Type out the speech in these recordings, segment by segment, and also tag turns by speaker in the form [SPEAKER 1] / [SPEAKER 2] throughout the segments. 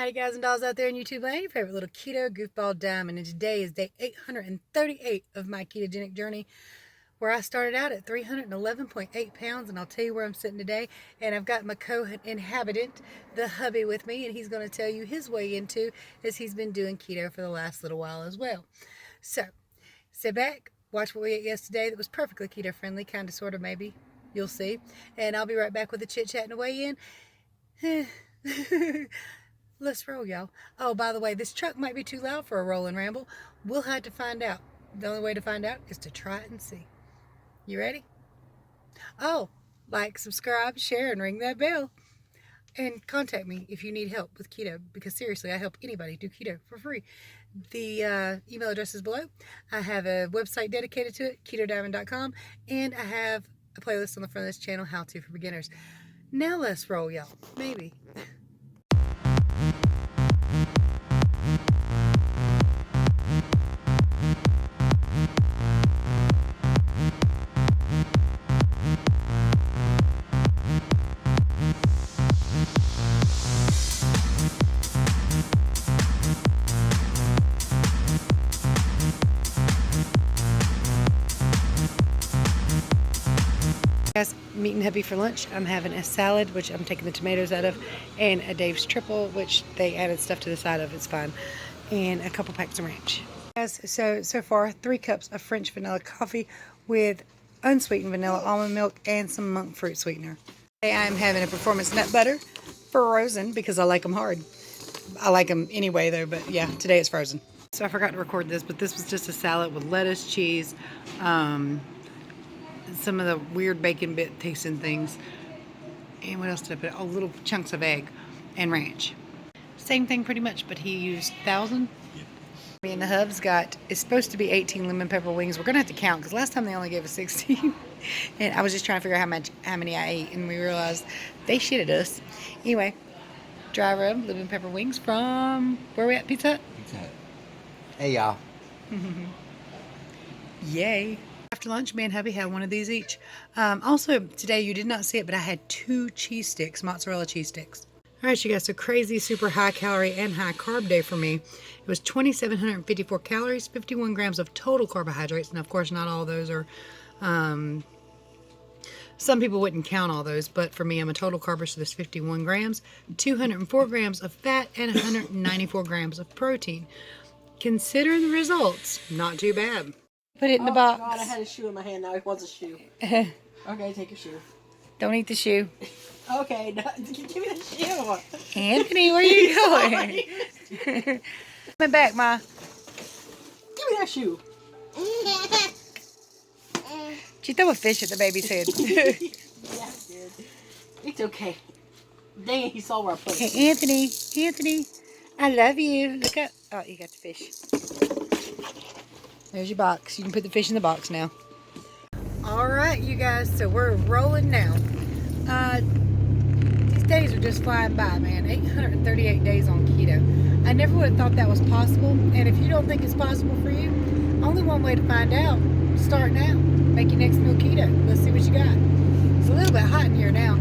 [SPEAKER 1] Hi guys and dolls out there in YouTube land, your favorite little keto goofball diamond, and today is day 838 of my ketogenic journey, where I started out at 311.8 pounds, and I'll tell you where I'm sitting today. And I've got my co-inhabitant, the hubby, with me, and he's going to tell you his way into, as he's been doing keto for the last little while as well. So sit back, watch what we ate yesterday that was perfectly keto friendly, kind of, sort of, maybe, you'll see, and I'll be right back with a chit chat and a weigh in. Let's roll, y'all. Oh, by the way, this truck might be too loud for a roll and ramble. We'll have to find out. The only way to find out is to try it and see. You ready? Oh, like, subscribe, share, and ring that bell. And contact me if you need help with keto, because seriously, I help anybody do keto for free. The email address is below. I have a website dedicated to it, ketodiamond.com, and I have a playlist on the front of this channel, How To for Beginners. Now let's roll, y'all. Maybe. Guys, meat and hubby for lunch. I'm having a salad, which I'm taking the tomatoes out of, and a Dave's triple, which they added stuff to the side of. It's fine, and a couple packs of ranch. Guys, so far 3 cups of French vanilla coffee with unsweetened vanilla almond milk and some monk fruit sweetener. Today I'm having a performance nut butter frozen because I like them hard. I like them anyway though, but yeah, today it's frozen. So I forgot to record this, but this was just a salad with lettuce, cheese, some of the weird bacon bit tasting things, and what else did I put? Oh, little chunks of egg and ranch. Same thing pretty much, but he used 1,000. Me and the hubs got, it's supposed to be 18 lemon pepper wings. We're gonna have to count because last time they only gave us 16. And I was just trying to figure out how many I ate, and we realized they shitted us. Anyway, dry rub lemon pepper wings from, where are we at? Pizza Hut?
[SPEAKER 2] Pizza Hut. Hey y'all.
[SPEAKER 1] Yay. After lunch, me and hubby had one of these each. Also, today, you did not see it, but I had 2 cheese sticks, mozzarella cheese sticks. All right, you guys, so crazy, super high calorie and high carb day for me. It was 2,754 calories, 51 grams of total carbohydrates. Now, of course, not all those are, some people wouldn't count all those, but for me, I'm a total carber, so there's 51 grams, 204 grams of fat, and 194 grams of protein. Considering the results, not too bad. Put it in the box.
[SPEAKER 3] Oh God, I had a shoe in my hand. Now it wants a shoe. Okay, take your shoe.
[SPEAKER 1] Don't eat the shoe.
[SPEAKER 3] Okay, no, give me the shoe.
[SPEAKER 1] Anthony, where are you going? Come back, Ma.
[SPEAKER 3] Give me that shoe.
[SPEAKER 1] She threw a fish at the baby's head.
[SPEAKER 3] Yeah, I did. It's okay. Dang it, he saw where I put it.
[SPEAKER 1] Hey, Anthony, I love you. Look up. Oh, you got the fish. There's your box. You can put the fish in the box now. All right, you guys, so we're rolling now. These days are just flying by, man. 838 days on keto. I never would have thought that was possible, and if you don't think it's possible for you, only one way to find out. Start now. Make your next meal keto. Let's see what you got. It's a little bit hot in here now.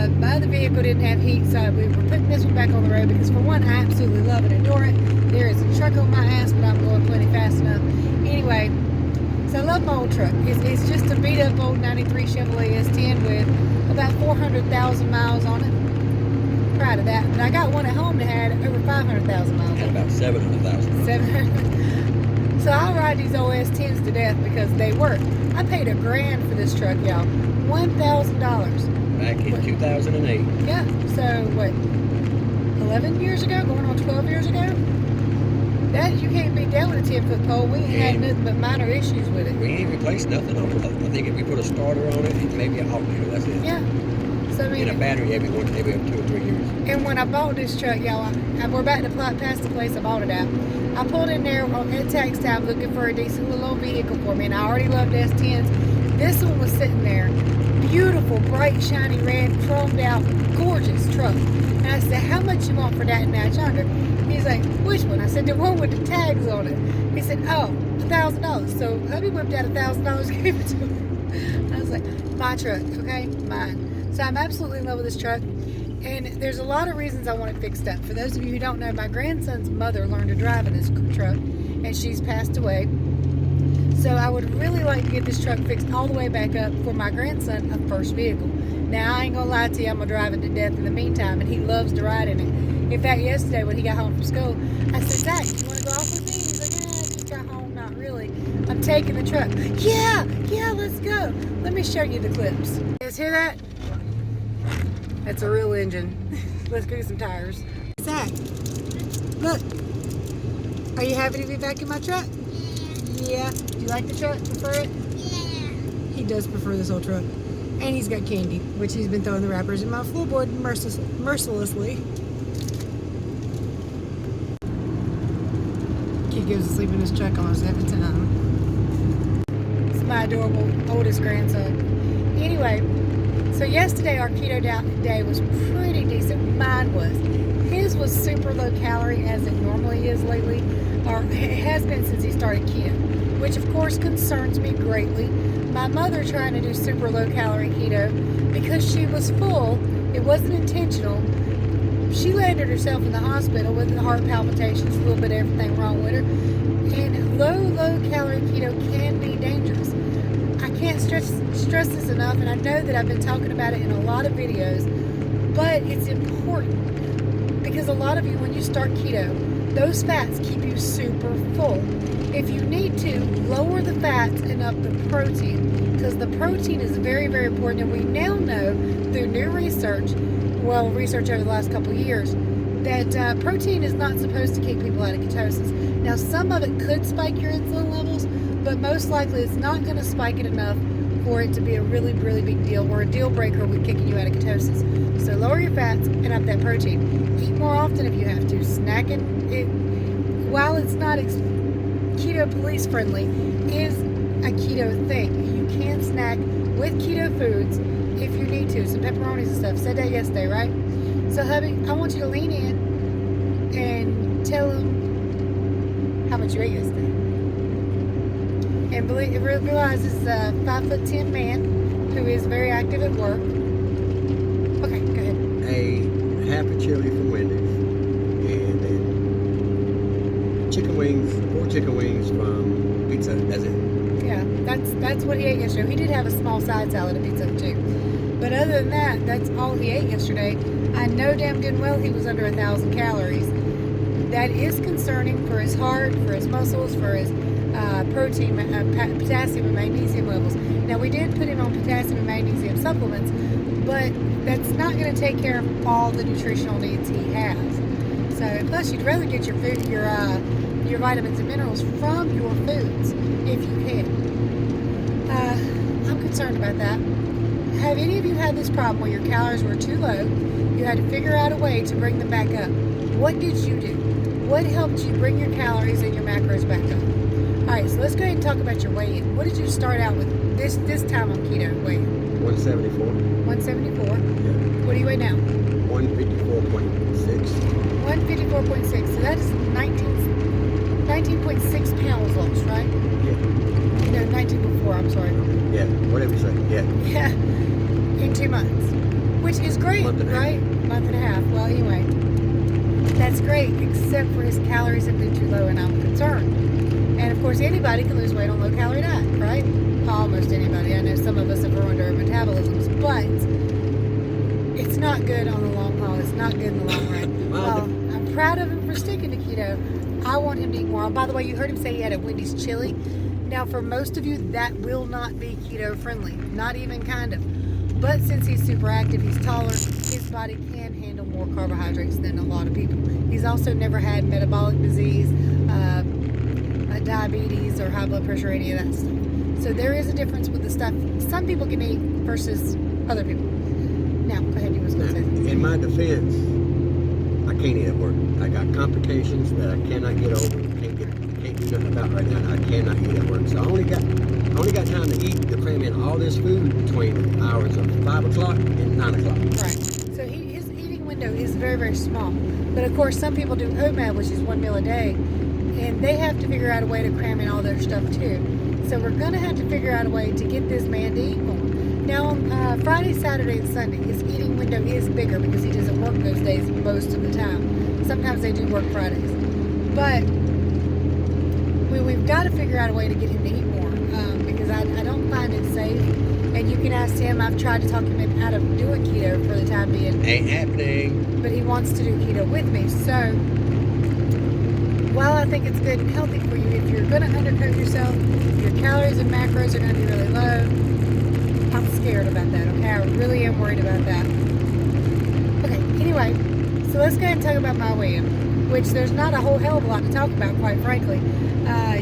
[SPEAKER 1] My other vehicle didn't have heat, so we were putting this one back on the road because, for one, I absolutely love and adore it. There is a truck on my ass, but I'm going plenty fast enough. Anyway, so I love my old truck. It's just a beat up old 93 Chevrolet S10 with about 400,000 miles on it. Proud of that. But I got one at home that had over 500,000 miles on it.
[SPEAKER 2] About 700,000.
[SPEAKER 1] 700. So I ride these old S10s to death because they work. I paid $1,000 for this truck, y'all. $1,000.
[SPEAKER 2] Back in 2008.
[SPEAKER 1] Yeah. So what? 11 years ago, going on 12 years ago. That, you can't beat that with a 10-foot pole. We ain't had nothing but minor issues with it.
[SPEAKER 2] We ain't replaced nothing on it. I think if we put a starter on it, maybe a alternator, that's it.
[SPEAKER 1] Yeah. So, I mean,
[SPEAKER 2] and a battery every 2 or 3 years.
[SPEAKER 1] And when I bought this truck, y'all, we're about to fly past the place I bought it at. I pulled in there at tax time looking for a decent little old vehicle for me, and I already loved S10s. This one was sitting there. Beautiful, bright, shiny red, chromed out, gorgeous truck. And I said, how much you want for that and that yonder? He's like, which one? I said, the one with the tags on it. He said, oh, $1,000. So hubby whipped out $1,000, gave it to him. I was like, my truck, okay? Mine. So I'm absolutely in love with this truck. And there's a lot of reasons I want it fixed up. For those of you who don't know, my grandson's mother learned to drive in this truck, and she's passed away. So I would really like to get this truck fixed all the way back up for my grandson, a first vehicle. Now, I ain't gonna lie to you, I'm gonna drive it to death in the meantime, and he loves to ride in it. In fact, yesterday when he got home from school, I said, Zach, you wanna go off with me? He's like, just got home, not really. I'm taking the truck. Yeah, let's go. Let me show you the clips. You guys hear that? That's a real engine. Let's go get some tires. Zach, look. Are you happy to be back in my truck? Yeah. Do you like the truck? Prefer it?
[SPEAKER 4] Yeah.
[SPEAKER 1] He does prefer this old truck. And he's got candy, which he's been throwing the wrappers in my floorboard mercilessly. He goes to sleep in his truck almost every time. It's my adorable oldest grandson. Anyway, so yesterday our keto day was pretty decent. Mine was. His was super low calorie, as it normally is lately, or it has been since he started keto, which of course concerns me greatly. My mother trying to do super low calorie keto because she was full. It wasn't intentional. She landed herself in the hospital with heart palpitations, a little bit of everything wrong with her. And low calorie keto can be dangerous. I can't stress this enough, and I know that I've been talking about it in a lot of videos, but it's important because a lot of you, when you start keto, those fats keep you super full. If you need to, lower the fats and up the protein, because the protein is very, very important. And we now know through new research over the last couple of years, that protein is not supposed to keep people out of ketosis. Now, some of it could spike your insulin levels, but most likely it's not going to spike it enough for it to be a really, really big deal or a deal breaker with kicking you out of ketosis. So lower your fats and up that protein. Eat more often if you have to. Snacking, while it's not keto police friendly, is a keto thing. You can snack with keto foods if you need to. Some pepperonis and stuff. Said that yesterday, right? So hubby, I want you to lean in and tell him how much you ate yesterday. And realize this is a 5'10" man who is very active at work. Okay, go ahead.
[SPEAKER 2] A half a chili from Wendy's, and then 4 chicken wings from Pizza. That's it.
[SPEAKER 1] Yeah, that's what he ate yesterday. He did have a small side salad at Pizza too. But other than that, that's all he ate yesterday. I know damn good well he was under 1,000 calories. That is concerning for his heart, for his muscles, for his protein, potassium and magnesium levels. Now, we did put him on potassium and magnesium supplements, but that's not going to take care of all the nutritional needs he has. So, plus, you'd rather get your food, your vitamins and minerals from your foods if you can. I'm concerned about that. Have any of you had this problem where your calories were too low? You had to figure out a way to bring them back up. What did you do? What helped you bring your calories and your macros back up? Alright, so let's go ahead and talk about your weigh-in. What did you start out with this time on keto weigh-in?
[SPEAKER 2] 174.
[SPEAKER 1] 174.
[SPEAKER 2] Yeah.
[SPEAKER 1] What do you weigh now?
[SPEAKER 2] 154.6.
[SPEAKER 1] 154.6. So that is 19.6 pounds lost, right?
[SPEAKER 2] Yeah.
[SPEAKER 1] No, 19.4, I'm sorry.
[SPEAKER 2] Yeah, whatever you say. Yeah.
[SPEAKER 1] Yeah. In 2 months. Which is great,
[SPEAKER 2] Month and a half.
[SPEAKER 1] right? Month and a half. Well, anyway. That's great, except for his calories have been too low, and I'm concerned. And of course, anybody can lose weight on low-calorie diet, right? Almost anybody. I know some of us have ruined our metabolisms, but it's not good on the long haul. It's not good in the long run. Well, I'm proud of him for sticking to keto. I want him to eat more. By the way, you heard him say he had a Wendy's chili. Now, for most of you, that will not be keto-friendly. Not even kind of. But since he's super active, he's taller, his body can handle more carbohydrates than a lot of people. He's also never had metabolic disease, diabetes, or high blood pressure, or any of that stuff. So there is a difference with the stuff some people can eat versus other people. Now, go ahead, you was going to say something.
[SPEAKER 2] In my defense, I can't eat at work. I got complications that I cannot get over. Can't do nothing about right now. I cannot eat at work. So I only got time to eat to cram in all this food between the hours of 5 o'clock and 9 o'clock.
[SPEAKER 1] Right. So his eating window is very, very small. But of course, some people do OMAD, which is 1 meal a day, and they have to figure out a way to cram in all their stuff too. So we're going to have to figure out a way to get this man to eat more. Now, on Friday, Saturday, and Sunday, his eating window is bigger because he doesn't work those days most of the time. Sometimes they do work Fridays. But we've got to figure out a way to get him to eat more because I don't find it safe. And you can ask him. I've tried to talk him out of doing keto for the time being.
[SPEAKER 2] Ain't happening.
[SPEAKER 1] But he wants to do keto with me. So, while I think it's good and healthy for you, if you're going to undercoat yourself, your calories and macros are going to be really low. I'm scared about that, okay? I really am worried about that. Okay, anyway, so let's go ahead and talk about my weigh-in, which there's not a whole hell of a lot to talk about, quite frankly.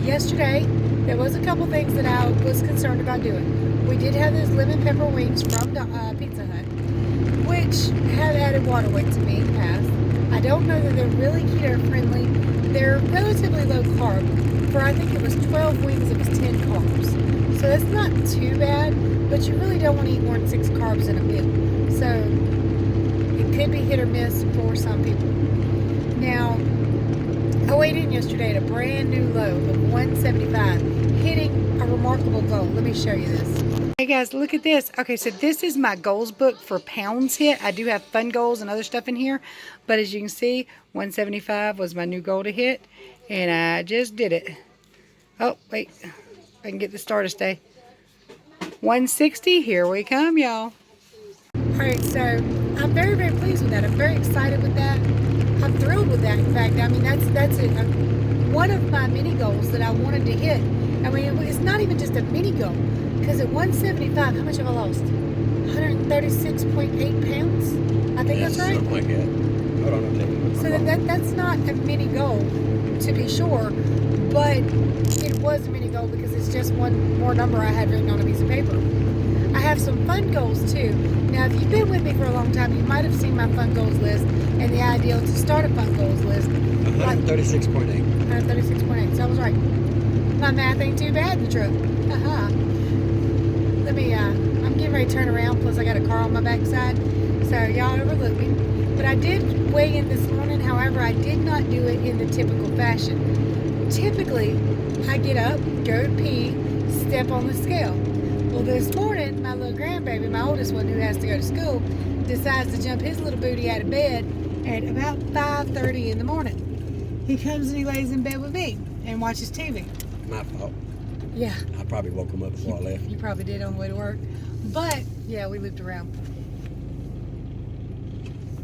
[SPEAKER 1] Yesterday, there was a couple things that I was concerned about doing. We did have those lemon pepper wings from Pizza Hut, which have added water weight to me in the past. I don't know that they're really keto-friendly. They're relatively low carb. For I think it was 12 wings, it was 10 carbs. So that's not too bad. But you really don't want to eat more than 6 carbs in a meal. So it could be hit or miss for some people. Now, I weighed in yesterday at a brand new low of 175, hitting a remarkable goal. Let me show you this. Hey guys, look at this. Okay, so this is my goals book for pounds hit. I do have fun goals and other stuff in here. But as you can see, 175 was my new goal to hit. And I just did it. Oh, wait. I can get the star to stay. 160, here we come, y'all. Alright, so I'm very, very pleased with that. I'm very excited with that. I'm thrilled with that, in fact. I mean, that's it. One of my mini goals that I wanted to hit. I mean, it's not even just a mini goal. Because at 175, how much have I lost? 136.8 pounds? I think that's right.
[SPEAKER 2] Something like that. Hold on, I'll take it.
[SPEAKER 1] So that's not a mini goal, to be sure. But it was a mini goal because it's just one more number I had written on a piece of paper. I have some fun goals too. Now, if you've been with me for a long time, you might have seen my fun goals list and the ideal to start a fun goals list.
[SPEAKER 2] 136.8.
[SPEAKER 1] 136.8, so I was right. My math ain't too bad in the truck. Let me, I'm getting ready to turn around, plus I got a car on my backside, so y'all overlook me. But I did weigh in this morning, however, I did not do it in the typical fashion. Typically, I get up, go to pee, step on the scale. Well, this morning, my little grandbaby, my oldest one who has to go to school, decides to jump his little booty out of bed at about 5:30 in the morning. He comes and he lays in bed with me and watches TV.
[SPEAKER 2] My fault.
[SPEAKER 1] Yeah.
[SPEAKER 2] I probably woke him up before I left.
[SPEAKER 1] You probably did on the way to work. But, yeah, we looped around.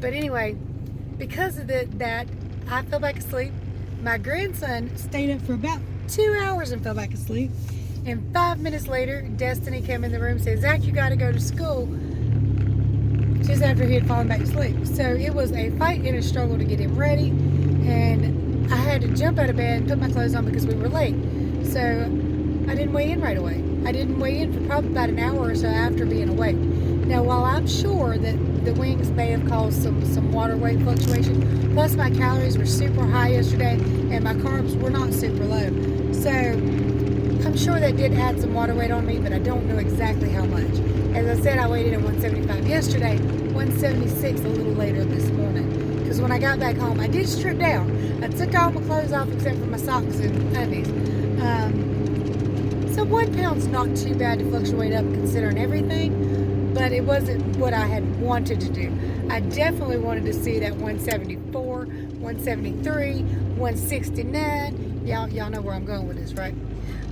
[SPEAKER 1] But anyway, because of that, I fell back asleep. My grandson stayed up for about 2 hours and fell back asleep. And 5 minutes later, Destiny came in the room and said, Zach, you got to go to school. Just after he had fallen back asleep. So it was a fight and a struggle to get him ready. And I had to jump out of bed and put my clothes on because we were late. So I didn't weigh in right away. I didn't weigh in for probably about an hour or so after being awake. Now, while I'm sure that the wings may have caused some water weight fluctuation, plus my calories were super high yesterday and my carbs were not super low. So I'm sure that did add some water weight on me, but I don't know exactly how much. As I said, I weighed in at 175 yesterday, 176 a little later this morning. Because when I got back home, I did strip down. I took all my clothes off except for my socks and undies. So 1 pound's not too bad to fluctuate up considering everything, but it wasn't what I had wanted to do. I definitely wanted to see that 174, 173, 169. Y'all know where I'm going with this, right?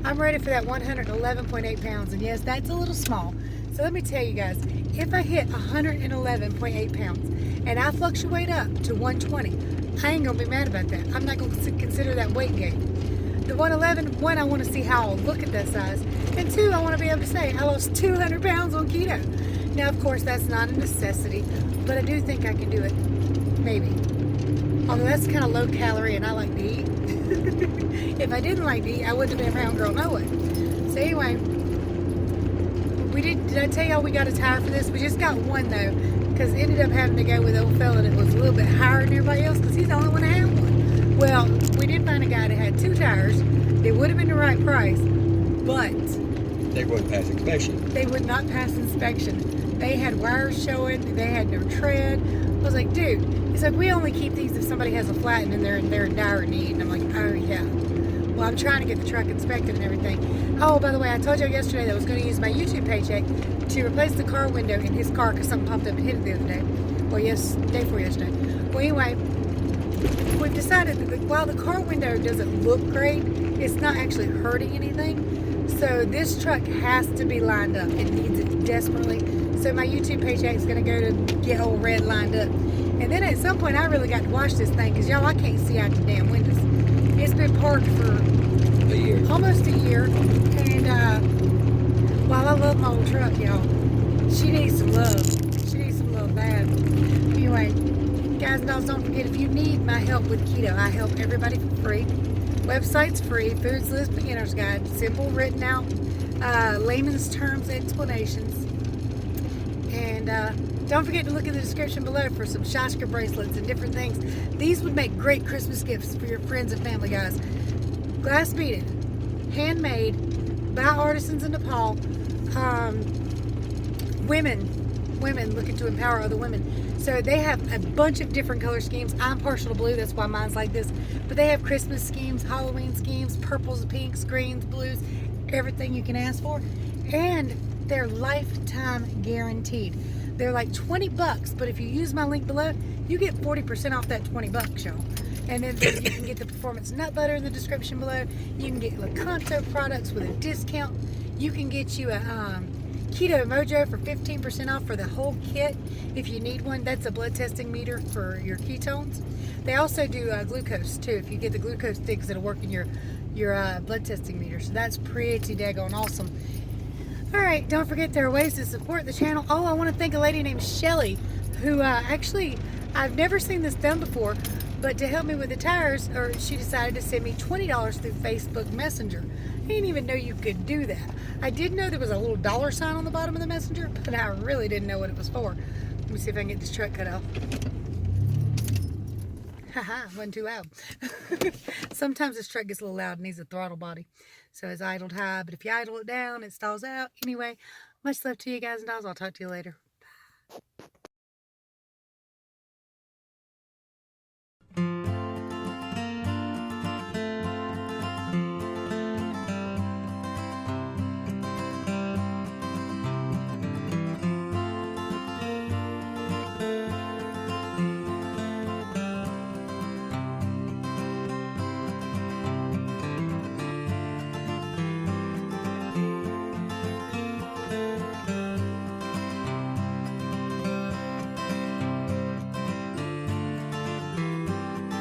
[SPEAKER 1] I'm ready for that 111.8 pounds, and yes, that's a little small. So let me tell you guys, if I hit 111.8 pounds and I fluctuate up to 120, I ain't gonna be mad about that. I'm not gonna consider that weight gain. The 111, one, I want to see how I'll look at that size, and two, I want to be able to say I lost 200 pounds on keto. Now, of course, that's not a necessity, but I do think I can do it. Maybe. Although that's kind of low calorie, and I like to eat. If I didn't like to eat, I wouldn't have been a round girl, no way. So anyway, did I tell y'all we got a tire for this? We just got one though, because ended up having to go with the old fella that was a little bit higher than everybody else, because he's the only one that had one. Well, we did find a guy that had 2 tires. It would have been the right price, but
[SPEAKER 2] they wouldn't pass inspection.
[SPEAKER 1] They would not pass inspection. They had wires showing. They had no tread. I was like, dude, it's like we only keep these if somebody has a flat and they're in dire need. And I'm like, oh yeah. Well, I'm trying to get the truck inspected and everything. Oh, by the way, I told you yesterday that I was going to use my YouTube paycheck to replace the car window in his car because something popped up and hit it the other day. Well, yes, day before yesterday. Well, anyway, we've decided that while the car window doesn't look great, it's not actually hurting anything. So this truck has to be lined up. It needs it desperately. So my YouTube paycheck is going to go to get old red lined up. And then at some point, I really got to wash this thing because, y'all, I can't see out the damn windows. It's been parked for
[SPEAKER 2] A year.
[SPEAKER 1] almost a year. And while I love my old truck, y'all, she needs some love. She needs some love bad. Anyway, guys and dolls, don't forget, if you need my help with keto, I help everybody for free. Website's free. Foods List Beginner's Guide. Simple, written out, layman's terms explanations. And don't forget to look in the description below for some Shashka bracelets and different things. These would make great Christmas gifts for your friends and family, guys. Glass beaded, handmade, by artisans in Nepal. Women looking to empower other women. So they have a bunch of different color schemes. I'm partial to blue, that's why mine's like this. But they have Christmas schemes, Halloween schemes, purples, pinks, greens, blues, everything you can ask for. And they're lifetime guaranteed. They're like $20, but if you use my link below, you get 40% off that $20, y'all. And then you can get the Performance Nut Butter in the description below. You can get Lakanto products with a discount. You can get you a Keto Mojo for 15% off for the whole kit if you need one. That's a blood testing meter for your ketones. They also do glucose too. If you get the glucose sticks, it'll work in your blood testing meter. So that's pretty daggone awesome. Alright, don't forget there are ways to support the channel. Oh, I want to thank a lady named Shelly who actually, I've never seen this done before, but to help me with the tires, or she decided to send me $20 through Facebook Messenger. I didn't even know you could do that. I did know there was a little dollar sign on the bottom of the messenger, but I really didn't know what it was for. Let me see if I can get this truck cut off. Haha, wasn't too loud. Sometimes this truck gets a little loud and needs a throttle body. So it's idled high, but if you idle it down, it stalls out. Anyway, much love to you guys and dolls. I'll talk to you later. Bye.